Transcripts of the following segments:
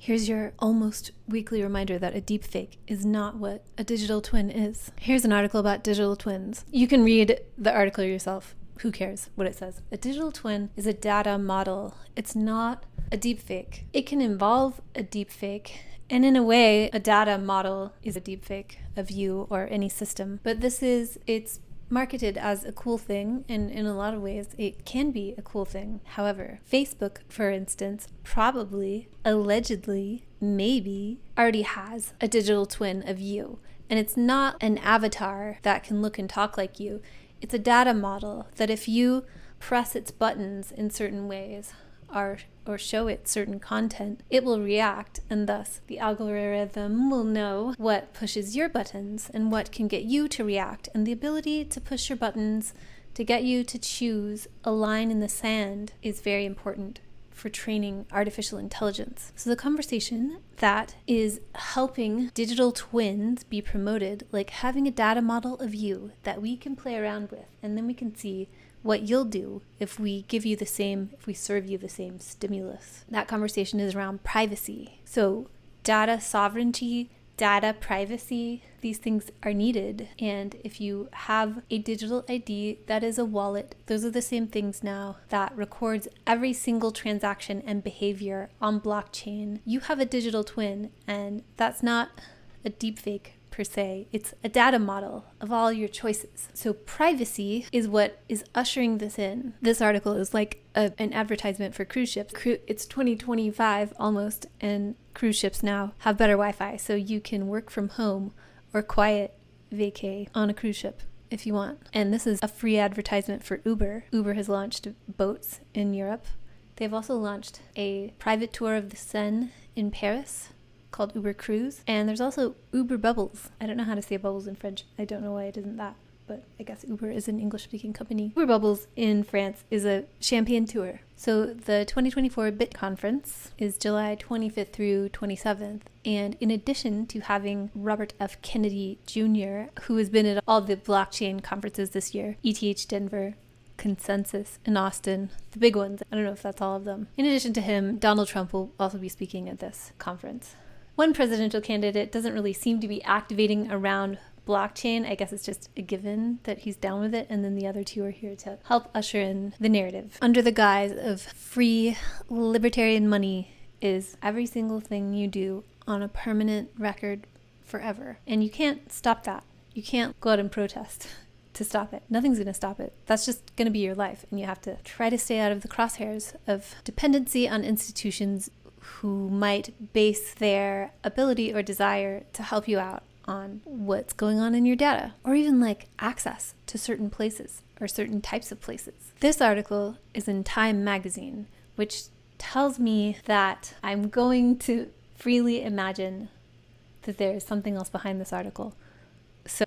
Here's your almost weekly reminder that a deepfake is not what a digital twin is. Here's an article about digital twins. You can read the article yourself. Who cares what it says? A digital twin is a data model. It's not a deepfake. It can involve a deepfake, and in a way, a data model is a deepfake of you or any system. But it's marketed as a cool thing, and in a lot of ways, it can be a cool thing. However, Facebook, for instance, probably, allegedly, maybe, already has a digital twin of you. And it's not an avatar that can look and talk like you. It's a data model that if you press its buttons in certain ways, or show it certain content, it will react, and thus the algorithm will know what pushes your buttons and what can get you to react. And the ability to push your buttons to get you to choose a line in the sand is very important for training artificial intelligence. So the conversation that is helping digital twins be promoted, like having a data model of you that we can play around with, and then we can see what you'll do if we serve you the same stimulus. That conversation is around privacy. So data sovereignty, data privacy, these things are needed. And if you have a digital ID that is a wallet, those are the same things now that records every single transaction and behavior on blockchain. You have a digital twin, and that's not a deepfake per se. It's a data model of all your choices. So privacy is what is ushering this in. This article is like an advertisement for cruise ships. It's 2025 almost, and cruise ships now have better Wi-Fi, so you can work from home or quiet vacay on a cruise ship if you want. And this is a free advertisement for Uber. Uber has launched boats in Europe. They've also launched a private tour of the Seine in Paris called Uber Cruise. And there's also Uber Bubbles. I don't know how to say bubbles in French. I don't know why it isn't that, but I guess Uber is an English-speaking company. Uber Bubbles in France is a champagne tour. So the 2024 BIT conference is July 25th through 27th. And in addition to having Robert F. Kennedy Jr., who has been at all the blockchain conferences this year, ETH Denver, Consensus in Austin, the big ones. I don't know if that's all of them. In addition to him, Donald Trump will also be speaking at this conference. One presidential candidate doesn't really seem to be activating around blockchain. I guess it's just a given that he's down with it, and then the other two are here to help usher in the narrative. Under the guise of free libertarian money is every single thing you do on a permanent record forever. And you can't stop that. You can't go out and protest to stop it. Nothing's going to stop it. That's just going to be your life, and you have to try to stay out of the crosshairs of dependency on institutions who might base their ability or desire to help you out on what's going on in your data, or even like access to certain places or certain types of places. This article is in Time magazine, which tells me that I'm going to freely imagine that there is something else behind this article. So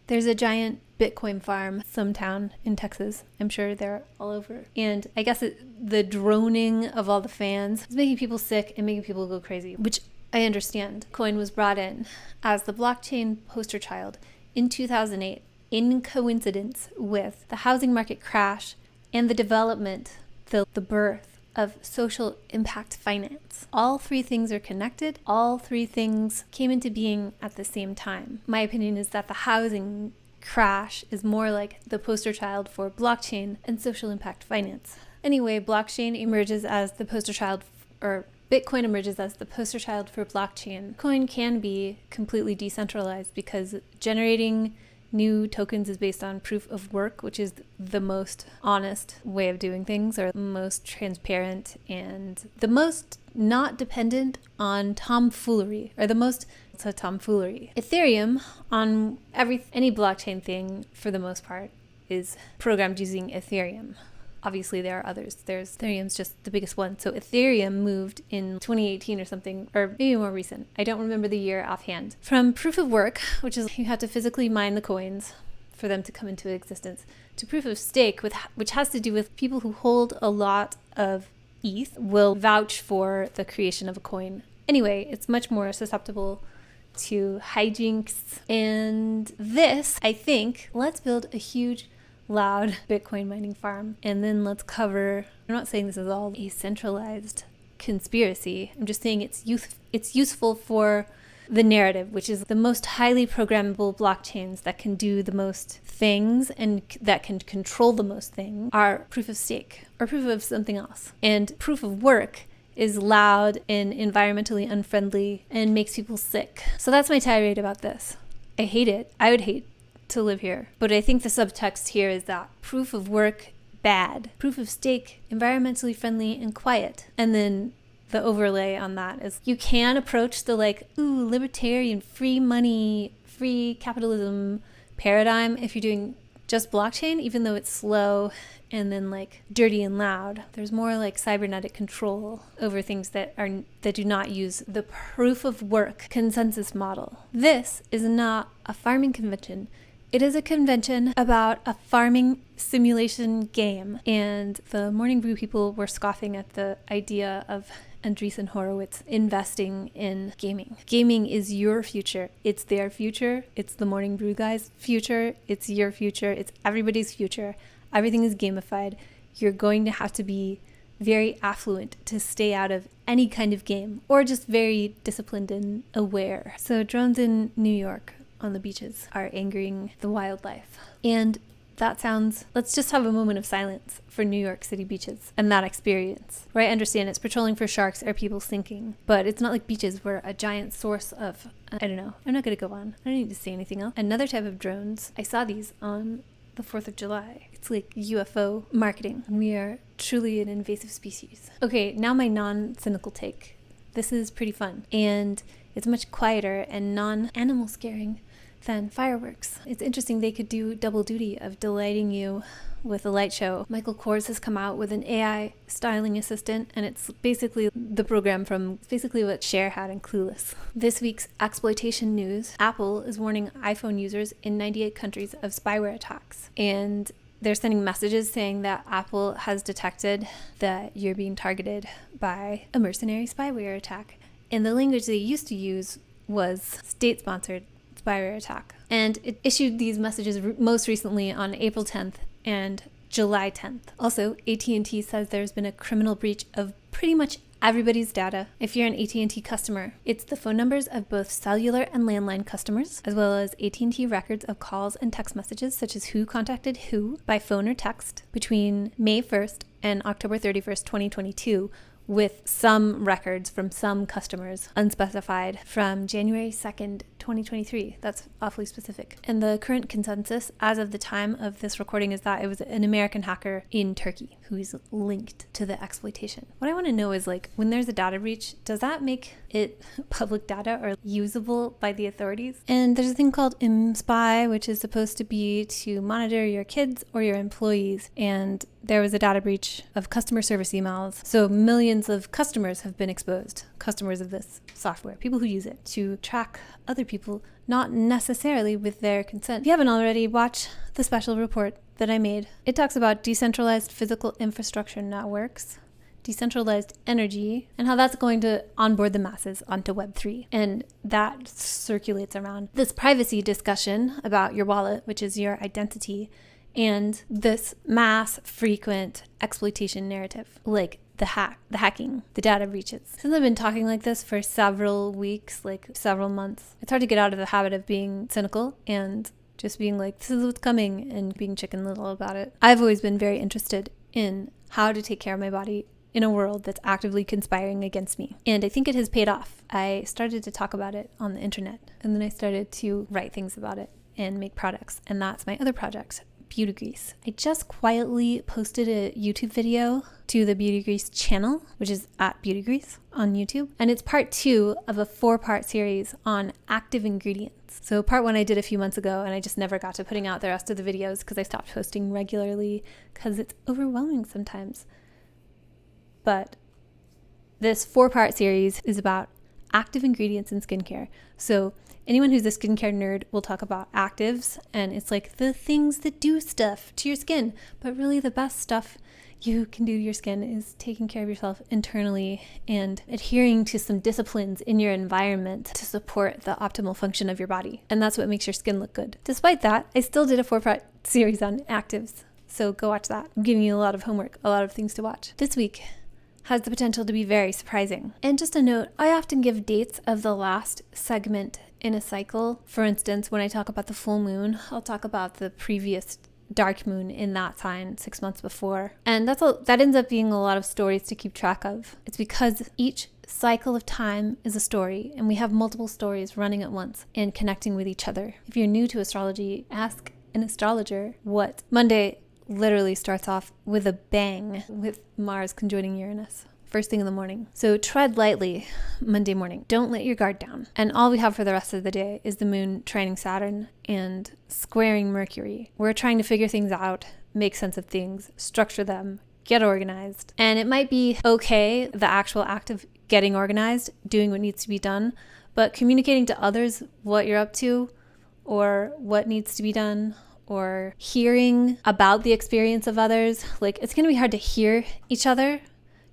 there's a giant Bitcoin farm, some town in Texas. I'm sure they're all over. And I guess the droning of all the fans is making people sick and making people go crazy, which I understand. Bitcoin was brought in as the blockchain poster child in 2008 in coincidence with the housing market crash and the development, the birth of social impact finance. All three things are connected. All three things came into being at the same time. My opinion is that the housing crash is more like the poster child for blockchain and social impact finance. Anyway, blockchain emerges as the poster child, or Bitcoin emerges as the poster child for blockchain. Bitcoin can be completely decentralized because generating new tokens is based on proof of work, which is the most honest way of doing things, or most transparent and the most not dependent on tomfoolery, or the most tomfoolery. Ethereum, on any blockchain thing for the most part, is programmed using Ethereum. Obviously, there are others. Ethereum's just the biggest one. So Ethereum moved in 2018 or something, or maybe more recent. I don't remember the year offhand. From proof of work, which is you have to physically mine the coins for them to come into existence, to proof of stake, which has to do with people who hold a lot of ETH will vouch for the creation of a coin. Anyway, it's much more susceptible to hijinks. And this, I think, let's build a huge loud Bitcoin mining farm, and then let's cover, I'm not saying this is all a centralized conspiracy. I'm just saying it's useful for the narrative, which is the most highly programmable blockchains that can do the most things and that can control the most things are proof of stake or proof of something else. And proof of work is loud and environmentally unfriendly and makes people sick. So that's my tirade about this. I hate it. I would hate to live here. But I think the subtext here is that proof of work, bad. Proof of stake, environmentally friendly and quiet. And then the overlay on that is you can approach the libertarian, free money, free capitalism paradigm if you're doing just blockchain, even though it's slow and then dirty and loud. There's more cybernetic control over things that do not use the proof of work consensus model. This is not a farming convention. It is a convention about a farming simulation game. And the Morning Brew people were scoffing at the idea of Andreessen Horowitz investing in gaming. Gaming is your future. It's their future. It's the Morning Brew guys' future. It's your future. It's everybody's future. Everything is gamified. You're going to have to be very affluent to stay out of any kind of game, or just very disciplined and aware. So drones in New York on the beaches are angering the wildlife. And let's just have a moment of silence for New York City beaches and that experience. Right? I understand it's patrolling for sharks or people sinking, but it's not like beaches were a giant source of, I don't know. I'm not going to go on. I don't need to say anything else. Another type of drones, I saw these on the 4th of July. It's like UFO marketing. We are truly an invasive species. Okay, now my non-cynical take. This is pretty fun, and it's much quieter and non-animal scaring than fireworks. It's interesting they could do double duty of delighting you with a light show. Michael Kors has come out with an AI styling assistant, and it's basically the program from what Cher had in Clueless. This week's exploitation news, Apple is warning iPhone users in 98 countries of spyware attacks. And they're sending messages saying that Apple has detected that you're being targeted by a mercenary spyware attack. And the language they used to use was state-sponsored spyware attack. And it issued these messages most recently on April 10th and July 10th. Also, AT&T says there's been a criminal breach of pretty much everybody's data. If you're an AT&T customer, it's the phone numbers of both cellular and landline customers, as well as AT&T records of calls and text messages, such as who contacted who by phone or text between May 1st and October 31st, 2022, with some records from some customers, unspecified, from January 2nd, 2023. That's awfully specific. And the current consensus as of the time of this recording is that it was an American hacker in Turkey who is linked to the exploitation. What I want to know is when there's a data breach, does that make it public data or usable by the authorities? And there's a thing called mSpy, which is supposed to be to monitor your kids or your employees. And there was a data breach of customer service emails. So millions of customers have been exposed, customers of this software, people who use it to track other people, not necessarily with their consent. If you haven't already, watch the special report that I made. It talks about decentralized physical infrastructure networks, decentralized energy, and how that's going to onboard the masses onto Web3. And that circulates around this privacy discussion about your wallet, which is your identity, and this mass frequent exploitation narrative, like the hacking, the data breaches. Since I've been talking like this for several weeks, several months, it's hard to get out of the habit of being cynical and just being this is what's coming, and being chicken little about it. I've always been very interested in how to take care of my body in a world that's actively conspiring against me. And I think it has paid off. I started to talk about it on the internet, and then I started to write things about it and make products. And that's my other project, Beauty Grease. I just quietly posted a YouTube video to the Beauty Grease channel, which is at Beauty Grease on YouTube. And it's part 2 of a 4-part series on active ingredients. So part 1 I did a few months ago, and I just never got to putting out the rest of the videos because I stopped posting regularly because it's overwhelming sometimes. But this 4-part series is about active ingredients in skincare. So anyone who's a skincare nerd will talk about actives, and it's the things that do stuff to your skin. But really the best stuff you can do to your skin is taking care of yourself internally and adhering to some disciplines in your environment to support the optimal function of your body. And that's what makes your skin look good. Despite that, I still did a 4-part series on actives. So go watch that. I'm giving you a lot of homework, a lot of things to watch. This week, has the potential to be very surprising. And just a note, I often give dates of the last segment in a cycle. For instance, when I talk about the full moon, I'll talk about the previous dark moon in that sign 6 months before. And that ends up being a lot of stories to keep track of. It's because each cycle of time is a story, and we have multiple stories running at once and connecting with each other. If you're new to astrology, ask an astrologer what. Monday literally starts off with a bang with Mars conjoining Uranus. First thing in the morning. So tread lightly Monday morning. Don't let your guard down. And all we have for the rest of the day is the moon trining Saturn and squaring Mercury. We're trying to figure things out, make sense of things, structure them, get organized. And it might be okay, the actual act of getting organized, doing what needs to be done, but communicating to others what you're up to or what needs to be done, or hearing about the experience of others. Like, it's going to be hard to hear each other.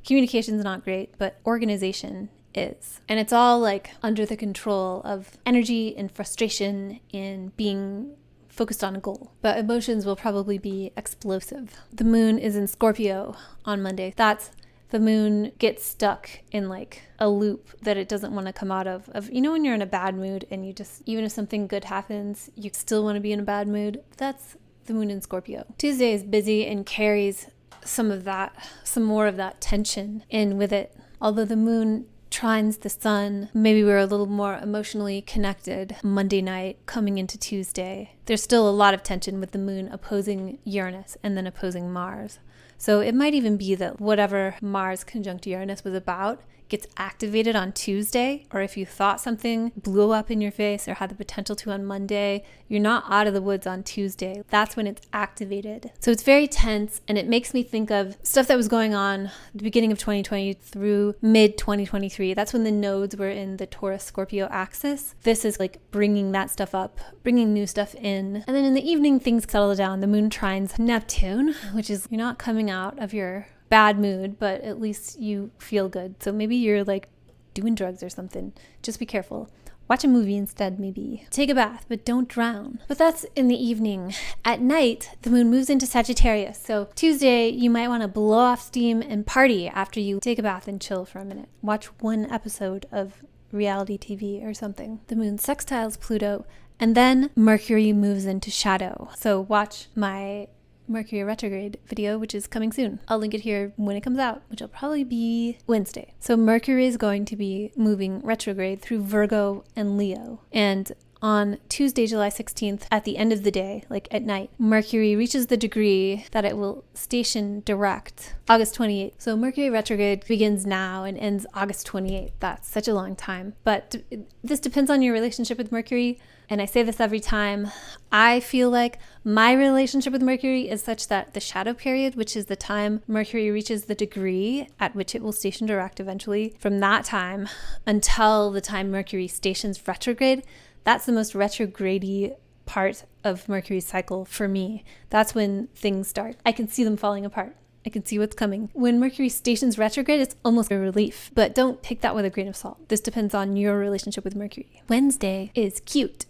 Communication's not great, but organization is. And it's all like under the control of energy and frustration and being focused on a goal. But emotions will probably be explosive. The moon is in Scorpio on Monday. That's the moon gets stuck in like a loop that it doesn't want to come out of, when you're in a bad mood and you just, even if something good happens, you still want to be in a bad mood. That's the moon in Scorpio. Tuesday is busy and carries some more of that tension in with it. Although the moon trines the sun, maybe we're a little more emotionally connected Monday night coming into Tuesday. There's still a lot of tension with the moon opposing Uranus and then opposing Mars. So it might even be that whatever Mars conjunct Uranus was about gets activated on Tuesday, or if you thought something blew up in your face or had the potential to on Monday, you're not out of the woods on Tuesday. That's when it's activated. So it's very tense, and it makes me think of stuff that was going on at the beginning of 2020 through mid-2023. That's when the nodes were in the Taurus-Scorpio axis. This is like bringing that stuff up, bringing new stuff in. And then in the evening, things settle down. The moon trines Neptune, which is you're not coming out of your bad mood, but at least you feel good. So maybe you're like doing drugs or something. Just be careful. Watch a movie instead, maybe. Take a bath, but don't drown. But that's in the evening. At night, the moon moves into Sagittarius. So Tuesday, you might want to blow off steam and party after you take a bath and chill for a minute. Watch one episode of reality TV or something. The moon sextiles Pluto, and then Mercury moves into shadow. So watch my Mercury retrograde video, which is coming soon. I'll link it here when it comes out, which will probably be Wednesday. So Mercury is going to be moving retrograde through Virgo and Leo. And on Tuesday, July 16th, at the end of the day, like at night, Mercury reaches the degree that it will station direct August 28th. So Mercury retrograde begins now and ends August 28th. That's such a long time. But this depends on your relationship with Mercury. And I say this every time. I feel like my relationship with Mercury is such that the shadow period, which is the time Mercury reaches the degree at which it will station direct eventually, from that time until the time Mercury stations retrograde, that's the most retrograde-y part of Mercury's cycle for me. That's when things start. I can see them falling apart. I can see what's coming. When Mercury stations retrograde, it's almost a relief, but don't take that with a grain of salt. This depends on your relationship with Mercury. Wednesday is cute.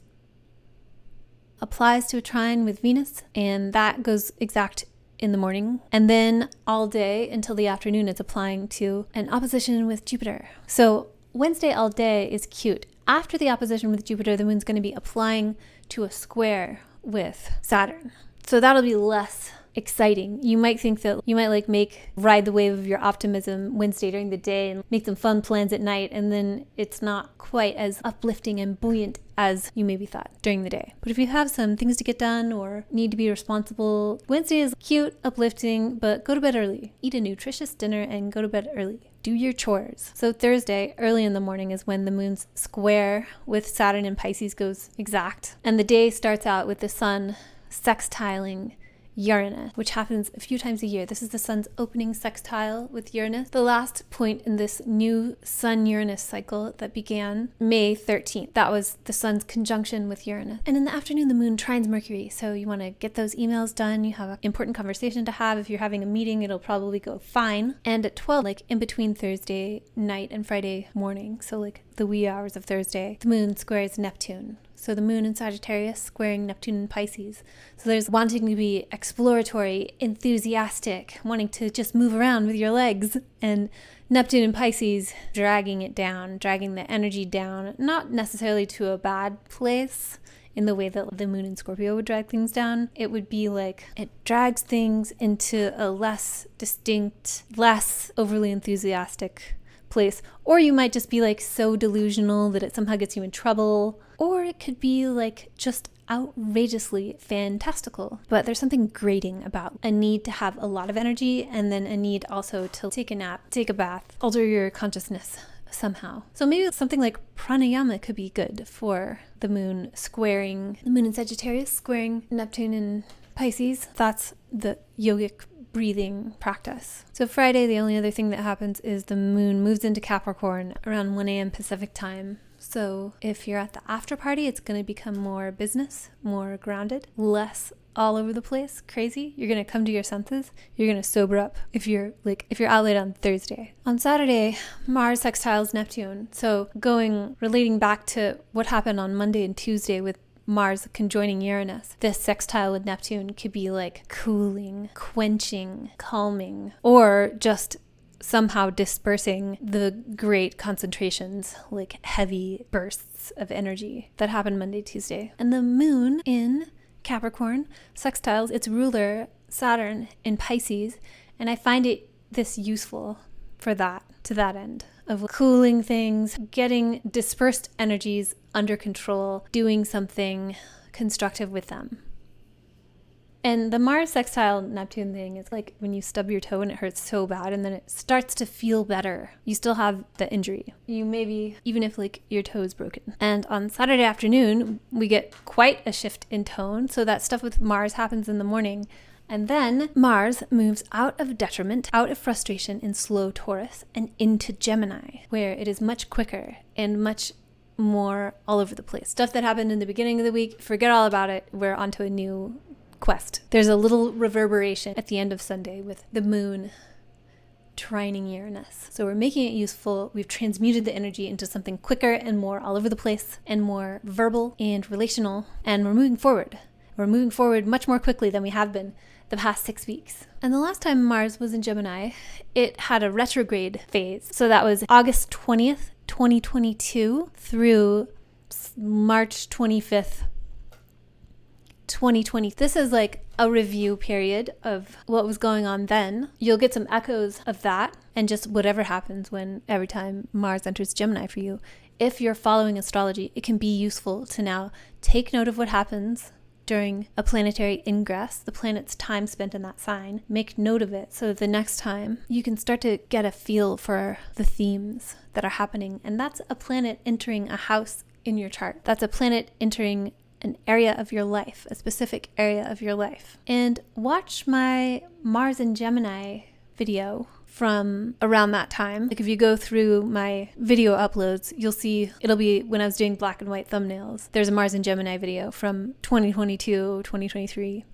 Applies to a trine with Venus, and that goes exact in the morning. And then all day until the afternoon, it's applying to an opposition with Jupiter. So Wednesday all day is cute. After the opposition with Jupiter, the moon's going to be applying to a square with Saturn. So that'll be less exciting. You might think that you might ride the wave of your optimism Wednesday during the day and make some fun plans at night, and then it's not quite as uplifting and buoyant as you maybe thought during the day. But if you have some things to get done or need to be responsible, Wednesday is cute, uplifting, but go to bed early. Eat a nutritious dinner and go to bed early. Do your chores. So Thursday, early in the morning, is when the moon's square with Saturn in Pisces goes exact. And the day starts out with the sun sextiling Uranus, which happens a few times a year. This is the sun's opening sextile with Uranus, the last point in this new sun-Uranus cycle that began May 13th. That was the sun's conjunction with Uranus. And in the afternoon, the moon trines Mercury. So you want to get those emails done. You have an important conversation to have. If you're having a meeting, it'll probably go fine. And at 12, like in between Thursday night and Friday morning, so like the wee hours of Thursday, the moon squares Neptune. So the moon in Sagittarius squaring Neptune in Pisces. So there's wanting to be exploratory, enthusiastic, wanting to just move around with your legs. And Neptune in Pisces dragging it down, dragging the energy down, not necessarily to a bad place in the way that the moon in Scorpio would drag things down. It would be like it drags things into a less distinct, less overly enthusiastic place. Or you might just be like so delusional that it somehow gets you in trouble. Or it could be like just outrageously fantastical. But there's something grating about a need to have a lot of energy and then a need also to take a nap, take a bath, alter your consciousness somehow. So maybe something like pranayama could be good for the moon in Sagittarius, squaring Neptune in Pisces. That's the yogic breathing practice. So Friday, the only other thing that happens is the moon moves into Capricorn around 1 a.m. Pacific time. So if you're at the after party, it's going to become more business, more grounded, less all over the place, crazy. You're going to come to your senses. You're going to sober up if you're out late on Thursday. On Saturday, Mars sextiles Neptune. So relating back to what happened on Monday and Tuesday with Mars conjoining Uranus, this sextile with Neptune could be like cooling, quenching, calming, or just somehow dispersing the great concentrations, like heavy bursts of energy that happened Monday, Tuesday. And the moon in Capricorn sextiles its ruler Saturn in Pisces, and I find it this useful for that, to that end of cooling things, getting dispersed energies under control, doing something constructive with them. And the Mars sextile Neptune thing is like when you stub your toe and it hurts so bad and then it starts to feel better. You still have the injury. You maybe, even if like your toe is broken. And on Saturday afternoon, we get quite a shift in tone. So that stuff with Mars happens in the morning. And then Mars moves out of detriment, out of frustration in slow Taurus and into Gemini, where it is much quicker and much more all over the place. Stuff that happened in the beginning of the week, forget all about it. We're onto a new quest. There's a little reverberation at the end of Sunday with the moon trining Uranus. So we're making it useful. We've transmuted the energy into something quicker and more all over the place and more verbal and relational. And we're moving forward. We're moving forward much more quickly than we have been the past 6 weeks. And the last time Mars was in Gemini, it had a retrograde phase. So that was August 20th, 2022 through March 25th, 2020. This is like a review period of what was going on then. You'll get some echoes of that and just whatever happens every time Mars enters Gemini for you. If you're following astrology, it can be useful to now take note of what happens during a planetary ingress, the planet's time spent in that sign. Make note of it so that the next time you can start to get a feel for the themes that are happening. And that's a planet entering a house in your chart. That's a planet entering an area of your life, a specific area of your life. And watch my Mars in Gemini video from around that time. Like if you go through my video uploads, you'll see it'll be when I was doing black and white thumbnails. There's a Mars in Gemini video from 2022, 2023.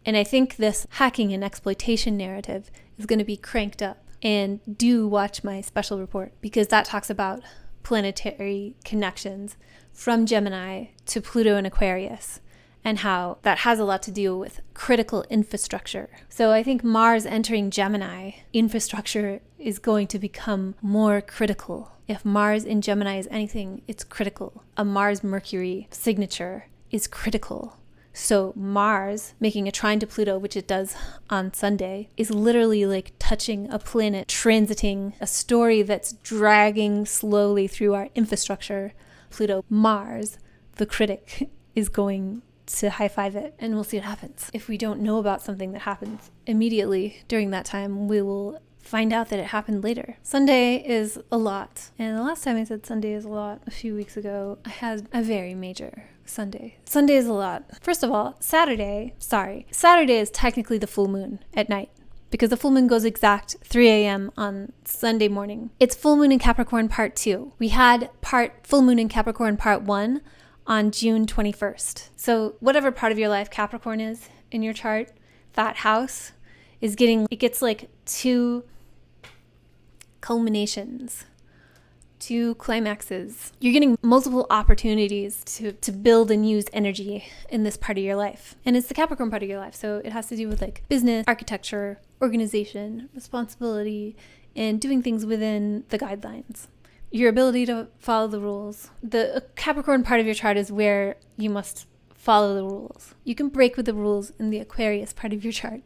And I think this hacking and exploitation narrative is going to be cranked up. And do watch my special report because that talks about planetary connections from Gemini to Pluto and Aquarius and how that has a lot to do with critical infrastructure. So I think Mars entering Gemini, infrastructure is going to become more critical. If Mars in Gemini is anything, it's critical. A Mars-Mercury signature is critical. So Mars making a trine to Pluto, which it does on Sunday, is literally like touching a planet, transiting a story that's dragging slowly through our infrastructure. Pluto, Mars, the critic, is going to high-five it, and we'll see what happens. If we don't know about something that happens immediately during that time, we will find out that it happened later. Sunday is a lot. And the last time I said Sunday is a lot, a few weeks ago, I had a very major Sunday. Sunday is a lot. First of all, Saturday is technically the full moon at night because the full moon goes exact 3 a.m. on Sunday morning. It's full moon in Capricorn part 2. We had full moon in Capricorn part 1 on June 21st. So whatever part of your life Capricorn is in your chart, that house it gets like 2 culminations 2 climaxes. You're getting multiple opportunities to build and use energy in this part of your life. And it's the Capricorn part of your life. So it has to do with like business, architecture, organization, responsibility, and doing things within the guidelines. Your ability to follow the rules. The Capricorn part of your chart is where you must follow the rules. You can break with the rules in the Aquarius part of your chart.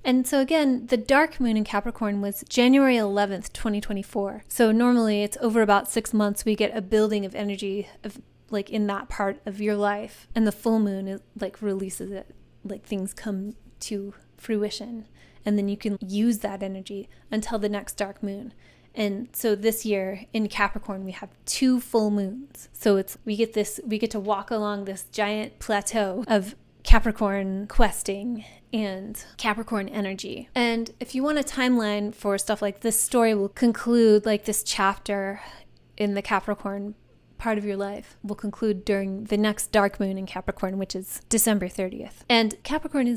And so again, the dark moon in Capricorn was January 11th, 2024. So normally it's over about 6 months we get a building of energy of like in that part of your life. And the full moon is like releases it, like things come to fruition. And then you can use that energy until the next dark moon. And so this year in Capricorn, we have 2 full moons. So we get to walk along this giant plateau of Capricorn questing and Capricorn energy. And if you want a timeline for stuff like this, story will conclude, like this chapter in the Capricorn part of your life will conclude during the next dark moon in Capricorn, which is December 30th. And Capricorn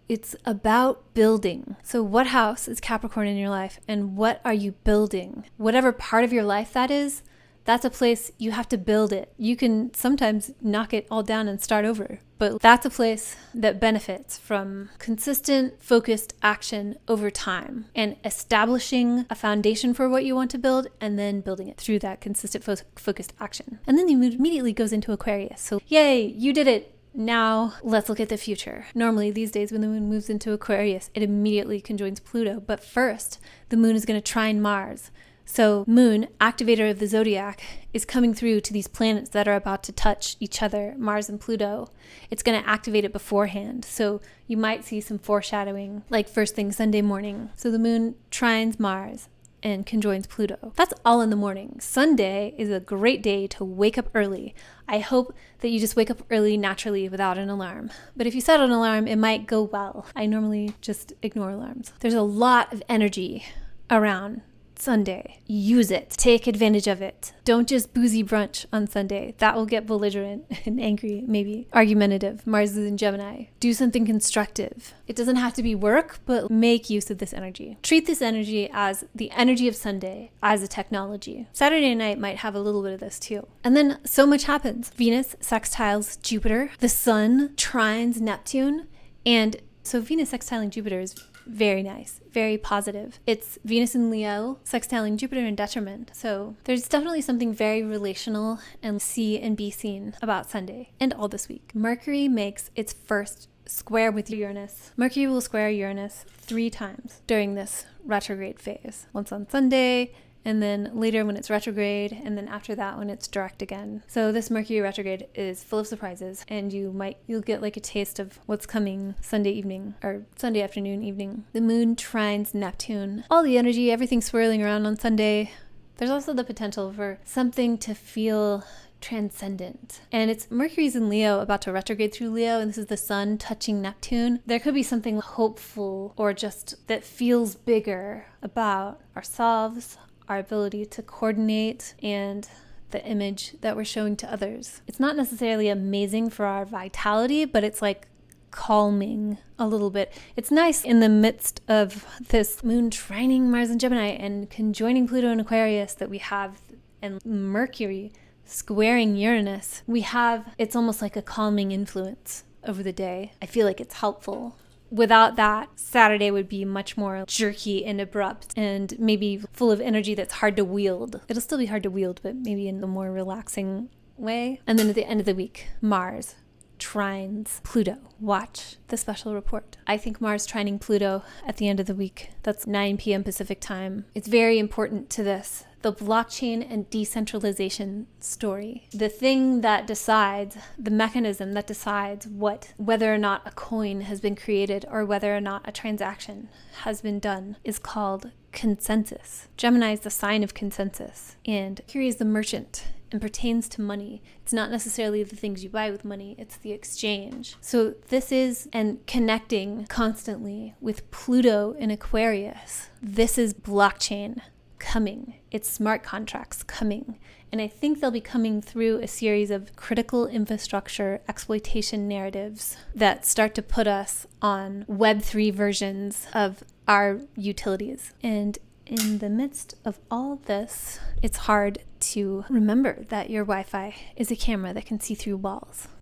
it's about building. So what house is Capricorn in your life, and what are you building? Whatever part of your life that is, that's a place you have to build it. You can sometimes knock it all down and start over, but that's a place that benefits from consistent, focused action over time and establishing a foundation for what you want to build and then building it through that consistent, focused action. And then the moon immediately goes into Aquarius. So yay, you did it. Now let's look at the future. Normally these days when the moon moves into Aquarius, it immediately conjoins Pluto. But first, the moon is going to trine Mars. So moon, activator of the zodiac, is coming through to these planets that are about to touch each other, Mars and Pluto. It's going to activate it beforehand. So you might see some foreshadowing, like first thing Sunday morning. So the moon trines Mars and conjoins Pluto. That's all in the morning. Sunday is a great day to wake up early. I hope that you just wake up early naturally without an alarm. But if you set an alarm, it might go well. I normally just ignore alarms. There's a lot of energy around Sunday. Use it. Take advantage of it. Don't just boozy brunch on Sunday. That will get belligerent and angry, maybe argumentative. Mars is in Gemini. Do something constructive. It doesn't have to be work, but make use of this energy. Treat this energy as the energy of Sunday, as a technology. Saturday night might have a little bit of this too. And then so much happens. Venus sextiles Jupiter. The sun trines Neptune. And so Venus sextiling Jupiter is very nice, very positive. It's Venus in Leo, sextiling Jupiter in detriment. So there's definitely something very relational and see and be seen about Sunday and all this week. Mercury makes its first square with Uranus. Mercury will square Uranus 3 times during this retrograde phase. Once on Sunday, and then later when it's retrograde, and then after that when it's direct again. So this Mercury retrograde is full of surprises, and you'll get like a taste of what's coming Sunday evening or Sunday afternoon, evening. The moon trines Neptune. All the energy, everything swirling around on Sunday. There's also the potential for something to feel transcendent. And it's Mercury's in Leo, about to retrograde through Leo, and this is the sun touching Neptune. There could be something hopeful or just that feels bigger about ourselves, our ability to coordinate, and the image that we're showing to others. It's not necessarily amazing for our vitality, but it's like calming a little bit. It's nice in the midst of this moon trining Mars and Gemini and conjoining Pluto and Aquarius that we have, and Mercury squaring Uranus. It's almost like a calming influence over the day. I feel like it's helpful. Without that, Saturday would be much more jerky and abrupt and maybe full of energy that's hard to wield. It'll still be hard to wield, but maybe in a more relaxing way. And then at the end of the week, Mars trines Pluto. Watch the special report. I think Mars trining Pluto at the end of the week, that's 9 p.m. Pacific time. It's very important to this. The blockchain and decentralization story. The thing that decides, the mechanism that decides whether or not a coin has been created or whether or not a transaction has been done is called consensus. Gemini is the sign of consensus, and Mercury is the merchant and pertains to money. It's not necessarily the things you buy with money, it's the exchange. So this is, and connecting constantly with Pluto in Aquarius, this is blockchain coming. It's smart contracts coming. And I think they'll be coming through a series of critical infrastructure exploitation narratives that start to put us on Web3 versions of our utilities. And In the midst of all this, it's hard to remember that your Wi-Fi is a camera that can see through walls.